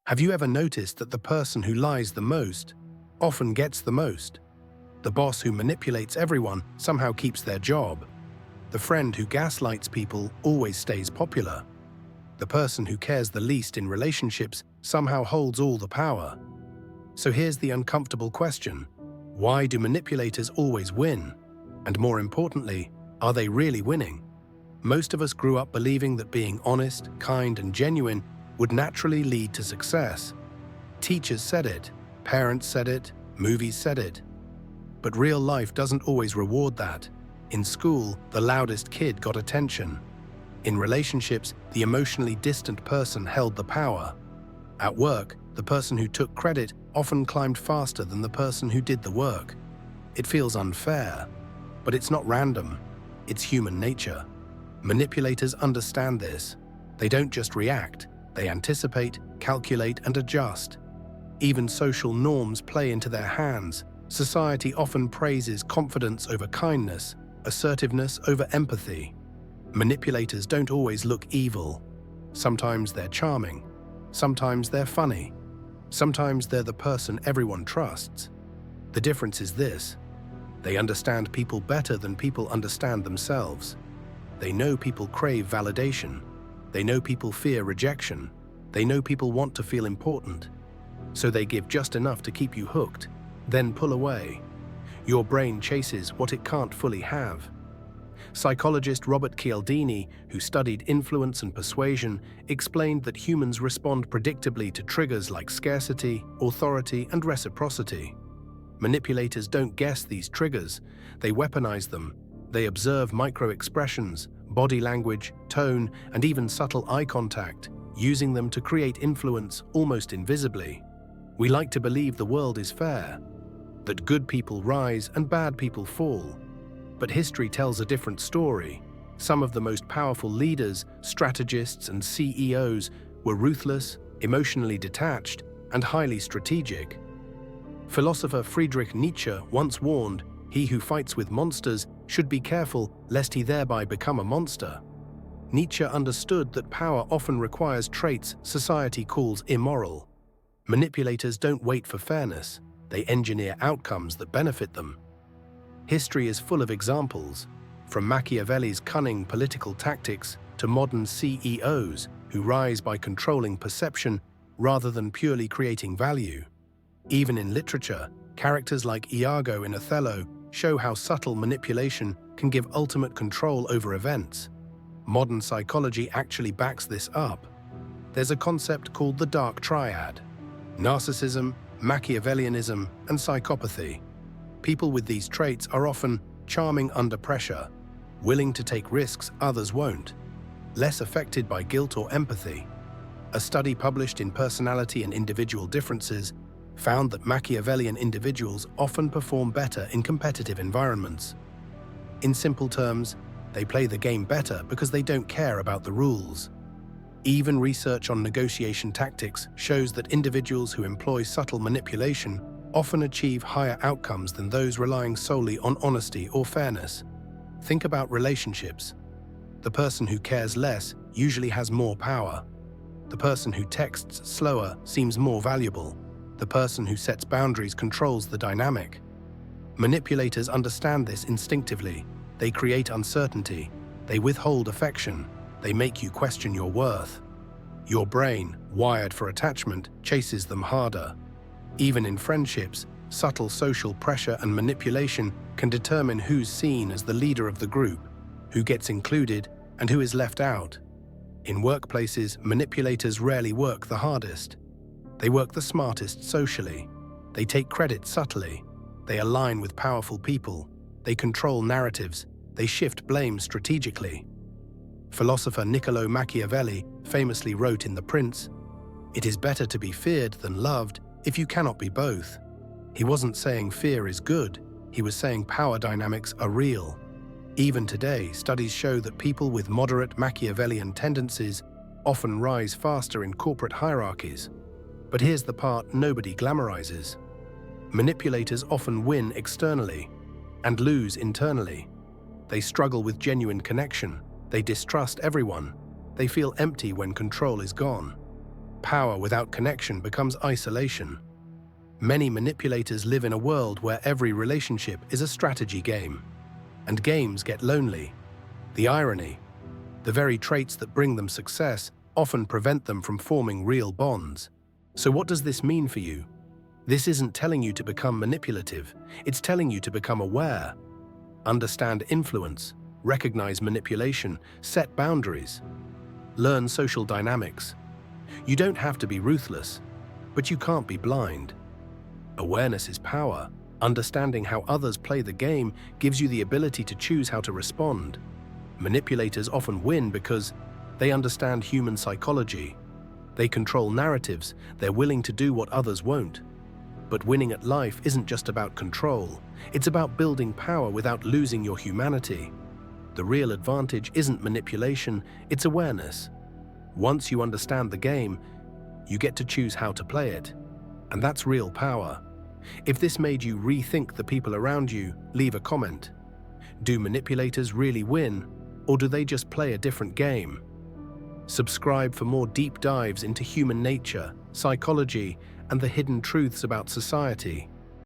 Have you ever noticed that the person who lies the most often gets the most? The boss who manipulates everyone somehow keeps their job. The friend who gaslights people always stays popular. The person who cares the least in relationships somehow holds all the power. So here's the uncomfortable question. Why do manipulators always win? And more importantly, are they really winning? Most of us grew up believing that being honest, kind, and genuine would naturally lead to success. Teachers said it, parents said it, movies said it. But real life doesn't always reward that. In school, the loudest kid got attention. In relationships, the emotionally distant person held the power. At work, the person who took credit often climbed faster than the person who did the work. It feels unfair, but it's not random. It's human nature. Manipulators understand this. They don't just react. They anticipate, calculate, and adjust. Even social norms play into their hands. Society often praises confidence over kindness, assertiveness over empathy. Manipulators don't always look evil. Sometimes they're charming. Sometimes they're funny. Sometimes they're the person everyone trusts. The difference is this: they understand people better than people understand themselves. They know people crave validation. They know people fear rejection. They know people want to feel important. So they give just enough to keep you hooked, then pull away. Your brain chases what it can't fully have. Psychologist Robert Cialdini, who studied influence and persuasion, explained that humans respond predictably to triggers like scarcity, authority, and reciprocity. Manipulators don't guess these triggers. They weaponize them. They observe micro-expressions, body language, tone, and even subtle eye contact, using them to create influence almost invisibly. We like to believe the world is fair, that good people rise and bad people fall. But history tells a different story. Some of the most powerful leaders, strategists, and CEOs were ruthless, emotionally detached, and highly strategic. Philosopher Friedrich Nietzsche once warned, "He who fights with monsters should be careful lest he thereby become a monster." Nietzsche understood that power often requires traits society calls immoral. Manipulators don't wait for fairness. They engineer outcomes that benefit them. History is full of examples, from Machiavelli's cunning political tactics to modern CEOs who rise by controlling perception rather than purely creating value. Even in literature, characters like Iago in Othello show how subtle manipulation can give ultimate control over events. Modern psychology actually backs this up. There's a concept called the dark triad: narcissism, Machiavellianism, and psychopathy. People with these traits are often charming under pressure, willing to take risks others won't, less affected by guilt or empathy. A study published in Personality and Individual Differences found that Machiavellian individuals often perform better in competitive environments. In simple terms, they play the game better because they don't care about the rules. Even research on negotiation tactics shows that individuals who employ subtle manipulation often achieve higher outcomes than those relying solely on honesty or fairness. Think about relationships. The person who cares less usually has more power. The person who texts slower seems more valuable. The person who sets boundaries controls the dynamic. Manipulators understand this instinctively. They create uncertainty. They withhold affection. They make you question your worth. Your brain, wired for attachment, chases them harder. Even in friendships, subtle social pressure and manipulation can determine who's seen as the leader of the group, who gets included, and who is left out. In workplaces, manipulators rarely work the hardest. They work the smartest socially. They take credit subtly. They align with powerful people. They control narratives. They shift blame strategically. Philosopher Niccolo Machiavelli famously wrote in The Prince, "It is better to be feared than loved if you cannot be both." He wasn't saying fear is good. He was saying power dynamics are real. Even today, studies show that people with moderate Machiavellian tendencies often rise faster in corporate hierarchies. But here's the part nobody glamorizes. Manipulators often win externally and lose internally. They struggle with genuine connection. They distrust everyone. They feel empty when control is gone. Power without connection becomes isolation. Many manipulators live in a world where every relationship is a strategy game, and games get lonely. The irony: the very traits that bring them success often prevent them from forming real bonds. So what does this mean for you? This isn't telling you to become manipulative, it's telling you to become aware. Understand influence, recognize manipulation, set boundaries. Learn social dynamics. You don't have to be ruthless, but you can't be blind. Awareness is power. Understanding how others play the game gives you the ability to choose how to respond. Manipulators often win because they understand human psychology. They control narratives, they're willing to do what others won't. But winning at life isn't just about control, it's about building power without losing your humanity. The real advantage isn't manipulation, it's awareness. Once you understand the game, you get to choose how to play it. And that's real power. If this made you rethink the people around you, leave a comment. Do manipulators really win, or do they just play a different game? Subscribe for more deep dives into human nature, psychology, and the hidden truths about society.